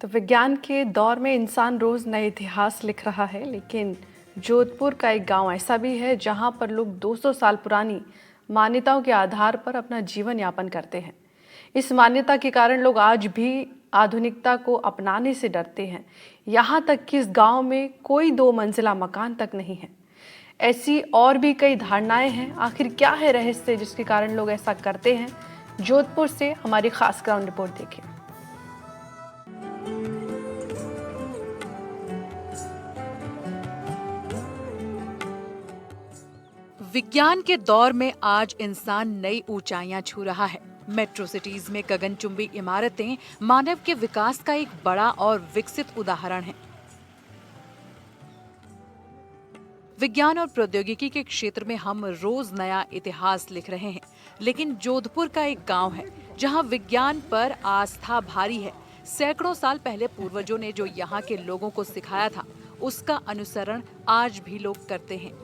तो विज्ञान के दौर में इंसान रोज नए इतिहास लिख रहा है, लेकिन जोधपुर का एक गांव ऐसा भी है जहां पर लोग 200 साल पुरानी मान्यताओं के आधार पर अपना जीवन यापन करते हैं। इस मान्यता के कारण लोग आज भी आधुनिकता को अपनाने से डरते हैं। यहाँ तक कि इस गांव में कोई 2 मंजिला मकान तक नहीं है। ऐसी और भी कई धारणाएं हैं। आखिर क्या है रहस्य जिसके कारण लोग ऐसा करते हैं? जोधपुर से हमारी खास ग्राउंड रिपोर्ट देखिए। विज्ञान के दौर में आज इंसान नई ऊंचाइयां छू रहा है। मेट्रो सिटीज में गगनचुंबी इमारतें मानव के विकास का एक बड़ा और विकसित उदाहरण हैं। विज्ञान और प्रौद्योगिकी के क्षेत्र में हम रोज नया इतिहास लिख रहे हैं, लेकिन जोधपुर का एक गांव है जहां विज्ञान पर आस्था भारी है। सैकड़ों साल पहले पूर्वजों ने जो यहाँ के लोगों को सिखाया था, उसका अनुसरण आज भी लोग करते हैं।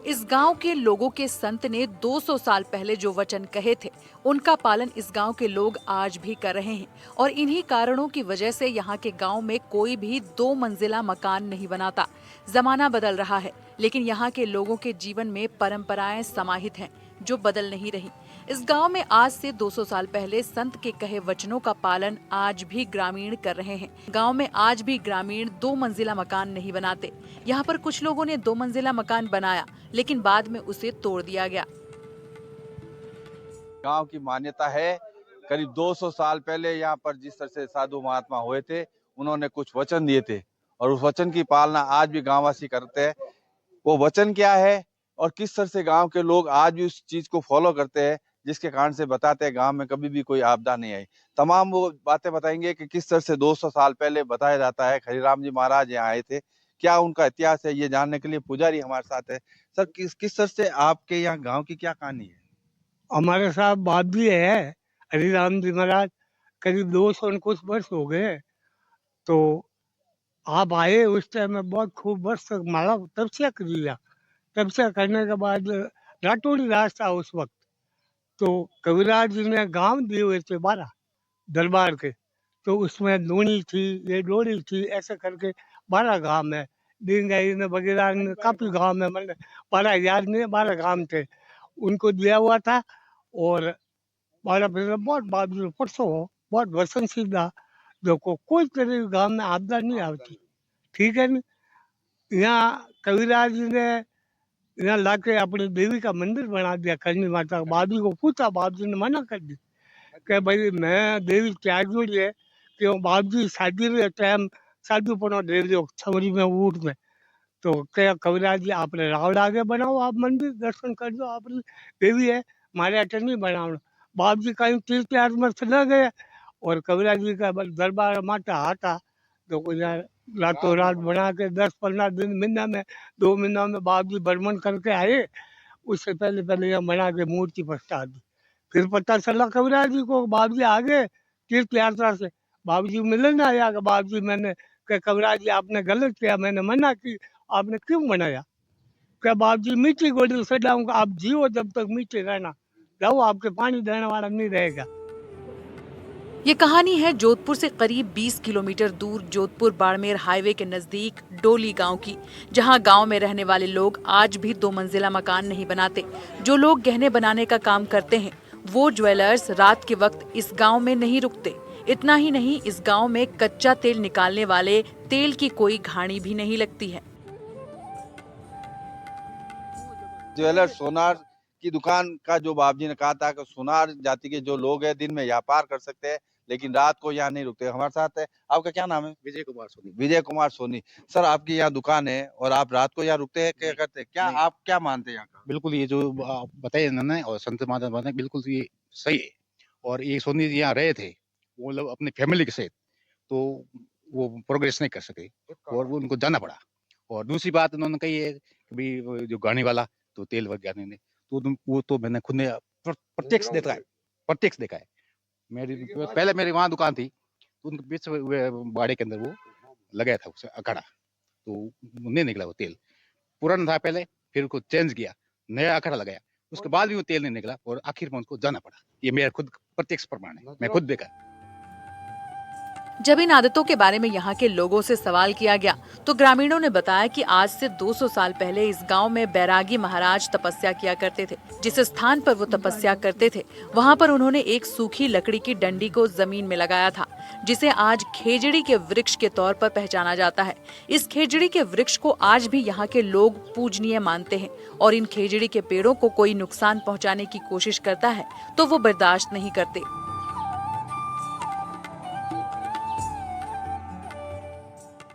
इस गांव के लोगों के संत ने 200 साल पहले जो वचन कहे थे, उनका पालन इस गांव के लोग आज भी कर रहे हैं। और इन्हीं कारणों की वजह से यहाँ के गांव में कोई भी 2 मंजिला मकान नहीं बनाता। जमाना बदल रहा है, लेकिन यहाँ के लोगों के जीवन में परंपराएं समाहित हैं, जो बदल नहीं रही। इस गांव में आज से 200 साल पहले संत के कहे वचनों का पालन आज भी ग्रामीण कर रहे हैं। गांव में आज भी ग्रामीण 2 मंजिला मकान नहीं बनाते। यहाँ पर कुछ लोगों ने 2 मंजिला मकान बनाया, लेकिन बाद में उसे तोड़ दिया गया। गांव की मान्यता है, करीब 200 साल पहले यहाँ पर जिस तरह से साधु महात्मा हुए थे, उन्होंने कुछ वचन दिए थे और उस वचन की पालना आज भी गांववासी करते हैं। वो वचन क्या है और किस तरह से गांव के लोग आज भी उस चीज को फॉलो करते हैं, जिसके कारण से बताते हैं गांव में कभी भी कोई आपदा नहीं आई। तमाम वो बातें बताएंगे कि किस तरह से 200 साल पहले बताया जाता है खरीराम जी महाराज यहाँ आए थे, क्या उनका इतिहास है, ये जानने के लिए पुजारी हमारे साथ है। सर, किस किस तरह से आपके यहाँ गाँव की क्या कहानी है? हमारे साथ बाप भी है, हरिराम जी महाराज। करीब 200 और कुछ वर्ष हो गए। तो आप आए उस टाइम में बहुत खूब वर्ष तक माला तपस्या कर लिया। तपस्या करने के बाद रातोड़ी रात था उस वक्त। तो कविराज जी ने गांव दिए हुए थे 12 दरबार के। तो उसमें लूनी थी, ये डोरी थी, ऐसे करके 12 गांव है। डींगाई ने वगैरह ने काफी गांव में, मतलब 12 याद नहीं, 12 गांव थे, उनको दिया हुआ था। और मारा फिर बहुत बाद में परसों हो, बहुत वसन सीधा देखो कोई तरह के गांव में आपदा नहीं आती। ठीक है ना। यहाँ कविराज जी ने यहाँ लाके अपनी देवी का मंदिर बना दिया, करनी माता। बाबी को पूछा, बाप जी ने मना कर दी कि भाई मैं देवी त्याग जोड़ी है कि बाप जी शादी रे टाइम शादी पर दे दो छवरी में ऊट में। तो क्या कविराज जी आपने रावण आगे बनाओ, आप मंदिर दर्शन कर दो, आपकी देवी है, हमारे अटन नहीं बनाओ। बाप जी कहीं तीर्थ यार में चला गए और कविराज जी का दरबार माता हाथा। तो कुछ यार रातों रात बना के 10-15 दिन, महीना में 2 महीना में बाप जी भ्रमण करके आए। उससे पहले पहले यहाँ बना के मूर्ति पछता दी। फिर पता चला कविराज जी को, बाप जी आगे तीर्थ यात्रा से बाबू जी मिलने आया कि बाबू जी मैंने कहा कविराज जी आपने गलत किया, मैंने मना की, आपने क्यों मनाया? क्या बाप जी मीठी गोली से डाऊंगा, आप जियो जब तक मीठे रहना, जाओ आपके पानी देने वाला नहीं रहेगा। ये कहानी है जोधपुर से करीब 20 किलोमीटर दूर जोधपुर बाड़मेर हाईवे के नजदीक डोली गांव की, जहां गांव में रहने वाले लोग आज भी 2 मंजिला मकान नहीं बनाते। जो लोग गहने बनाने का काम करते हैं, वो ज्वेलर्स रात के वक्त इस गांव में नहीं रुकते। इतना ही नहीं, इस गांव में कच्चा तेल निकालने वाले तेल की कोई घानी भी नहीं लगती है। ज्वेलर सोनार की दुकान का जो बाप जी ने कहा था कि सोनार जाति के जो लोग हैं दिन में व्यापार कर सकते हैं, लेकिन रात को यहाँ नहीं रुकते। हमारे साथ है, आपका क्या नाम है? विजय कुमार सोनी। विजय कुमार सोनी। सर, आपकी यहाँ दुकान है और आप रात को यहाँ रुकते हैं, क्या नहीं, करते हैं, क्या नहीं। आप क्या मानते हैं यहाँ का? बिल्कुल ये जो आप बताए इन्होंने और संत महात्मा बताए, बिल्कुल ये सही है। और ये सोनी जी यहाँ रहे थे, वो लोग अपनी फैमिली के साथ, तो वो प्रोग्रेस नहीं कर सके और वो उनको जाना पड़ा। और दूसरी बात उन्होंने कही है कि भाई वो जो गाड़ी वाला तो तेल वगैरह ने, तो वो तो मैंने खुद ने प्रत्यक्ष देखा है, प्रत्यक्ष देखा है। मेरी पहले मेरी वहाँ दुकान थी, तो उनके बीच बाड़े के अंदर वो लगाया था उसे अखाड़ा, तो नहीं निकला वो तेल। पुराना था पहले, फिर उसको चेंज किया, नया अखाड़ा लगाया, उसके बाद भी वो तेल नहीं निकला और आखिर में उनको जाना पड़ा। ये मेरा खुद प्रत्यक्ष प्रमाण है, मैं खुद देखा। जब इन आदतों के बारे में यहाँ के लोगों से सवाल किया गया तो ग्रामीणों ने बताया कि आज से 200 साल पहले इस गांव में बैरागी महाराज तपस्या किया करते थे। जिस स्थान पर वो तपस्या करते थे वहाँ पर उन्होंने एक सूखी लकड़ी की डंडी को जमीन में लगाया था, जिसे आज खेजड़ी के वृक्ष के तौर पर पहचाना जाता है। इस खेजड़ी के वृक्ष को आज भी यहाँ के लोग पूजनीय मानते हैं और इन खेजड़ी के पेड़ों को कोई नुकसान पहुँचाने की कोशिश करता है तो वो बर्दाश्त नहीं करते।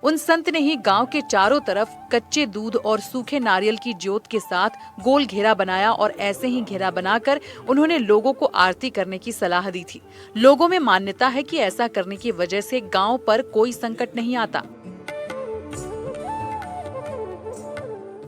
उन संत ने ही गांव के चारों तरफ कच्चे दूध और सूखे नारियल की ज्योत के साथ गोल घेरा बनाया और ऐसे ही घेरा बनाकर उन्होंने लोगों को आरती करने की सलाह दी थी। लोगों में मान्यता है कि ऐसा करने की वजह से गांव पर कोई संकट नहीं आता।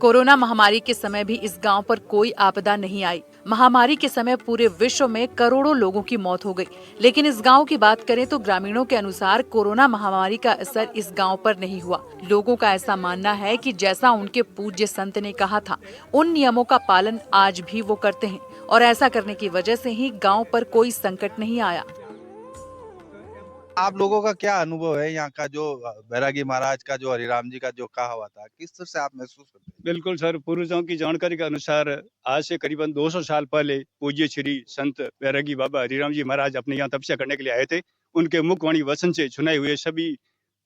कोरोना महामारी के समय भी इस गांव पर कोई आपदा नहीं आई। महामारी के समय पूरे विश्व में करोड़ों लोगों की मौत हो गई, लेकिन इस गांव की बात करें तो ग्रामीणों के अनुसार कोरोना महामारी का असर इस गांव पर नहीं हुआ। लोगों का ऐसा मानना है कि जैसा उनके पूज्य संत ने कहा था, उन नियमों का पालन आज भी वो करते हैं और ऐसा करने की वजह से ही गाँव पर कोई संकट नहीं आया। आप लोगों का क्या अनुभव है यहाँ का, जो बैरागी महाराज का जो हरिराम जी का जो कहा हुआ था, किस तरह से आप महसूस करते हैं? बिल्कुल सर, पूर्वजों की जानकारी के अनुसार आज से करीबन 200 साल पहले पूज्य श्री संत बैरागी बाबा हरिराम जी महाराज अपने यहाँ तपस्या करने के लिए आए थे। उनके मुखवाणी वचन से सुनाए हुए सभी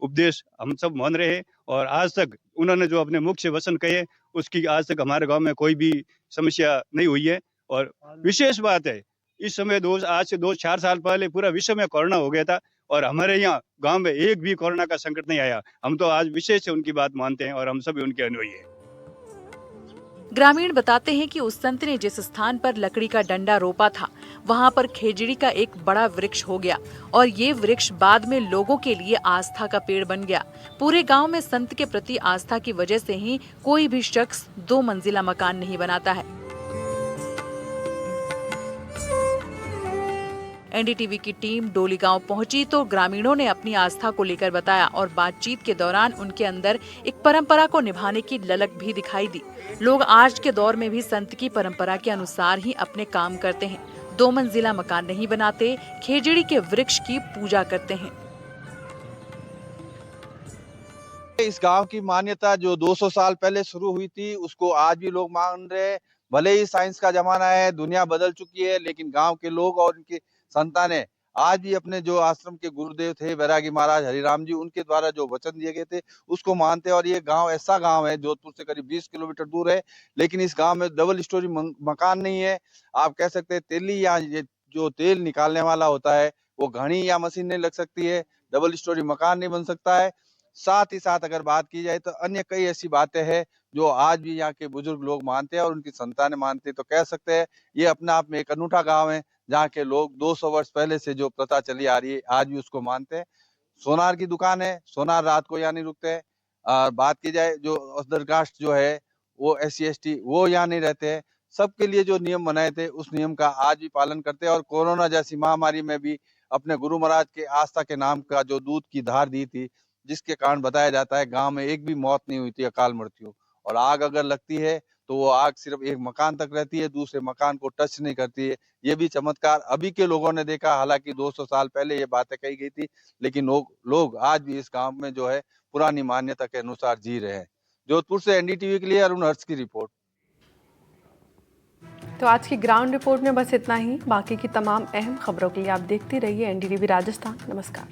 उपदेश हम सब मान रहे हैं और आज तक उन्होंने जो अपने मुख से वचन कहे उसकी आज तक हमारे गाँव में कोई भी समस्या नहीं हुई है। और विशेष बात है, इस समय आज से 2-4 साल पहले पूरा विश्व में कोरोना हो गया था और हमारे यहाँ गांव में एक भी कोरोना का संकट नहीं आया। हम तो आज विशेष से उनकी बात मानते हैं और हम सभी उनके अनुयायी हैं। ग्रामीण बताते हैं कि उस संत ने जिस स्थान पर लकड़ी का डंडा रोपा था वहां पर खेजड़ी का एक बड़ा वृक्ष हो गया और ये वृक्ष बाद में लोगों के लिए आस्था का पेड़ बन गया। पूरे गांव में संत के प्रति आस्था की वजह से ही कोई भी शख्स 2 मंजिला मकान नहीं बनाता है। एनडीटीवी की टीम डोली गांव पहुंची तो ग्रामीणों ने अपनी आस्था को लेकर बताया और बातचीत के दौरान उनके अंदर एक परंपरा को निभाने की ललक भी दिखाई दी। लोग आज के दौर में भी संत की परंपरा के अनुसार ही अपने काम करते हैं। 2 मंजिला मकान नहीं बनाते, खेजड़ी के वृक्ष की पूजा करते हैं। इस गांव की मान्यता जो 200 साल पहले शुरू हुई थी उसको आज भी लोग मान रहे हैं। भले ही साइंस का जमाना है, दुनिया बदल चुकी है, लेकिन गांव के लोग और उनके संतानें आज भी अपने जो आश्रम के गुरुदेव थे बैरागी महाराज हरिराम जी, उनके द्वारा जो वचन दिए गए थे उसको मानते हैं। और ये गांव ऐसा गांव है, जोधपुर से करीब 20 किलोमीटर दूर है, लेकिन इस गांव में डबल स्टोरी मकान नहीं है। आप कह सकते हैं तेली या ये जो तेल निकालने वाला होता है वो घड़ी या मशीन नहीं लग सकती है, डबल स्टोरी मकान नहीं बन सकता है। साथ ही साथ अगर बात की जाए तो अन्य कई ऐसी बातें हैं जो आज भी यहाँ के बुजुर्ग लोग मानते हैं और उनकी संतानें मानते हैं। तो कह सकते हैं ये अपने आप में एक अनूठा गांव है जहाँ के लोग 200 वर्ष पहले से जो प्रथा चली आ रही है आज भी उसको मानते हैं। सोनार की दुकान है, सोनार रात को यहाँ नहीं रुकते हैं। बात की जाए जो अदर कास्ट जो है वो SC ST वो यहाँ नहीं रहते हैं। सबके लिए जो नियम बनाए थे उस नियम का आज भी पालन करते हैं। और कोरोना जैसी महामारी में भी अपने गुरु महाराज के आस्था के नाम का जो दूध की धार दी थी, जिसके कारण बताया जाता है गांव में एक भी मौत नहीं हुई थी, अकाल मृत्यु। और आग अगर लगती है तो वो आग सिर्फ एक मकान तक रहती है, दूसरे मकान को टच नहीं करती है। ये भी चमत्कार अभी के लोगों ने देखा। हालांकि 200 साल पहले ये बातें कही गई थी, लेकिन लोग आज भी इस गांव में जो है पुरानी मान्यता के अनुसार जी रहे हैं। जोधपुर से NDTV के लिए अरुण हर्ष की रिपोर्ट। तो आज की ग्राउंड रिपोर्ट में बस इतना ही। बाकी की तमाम अहम खबरों के लिए आप देखते रहिए NDTV राजस्थान। नमस्कार।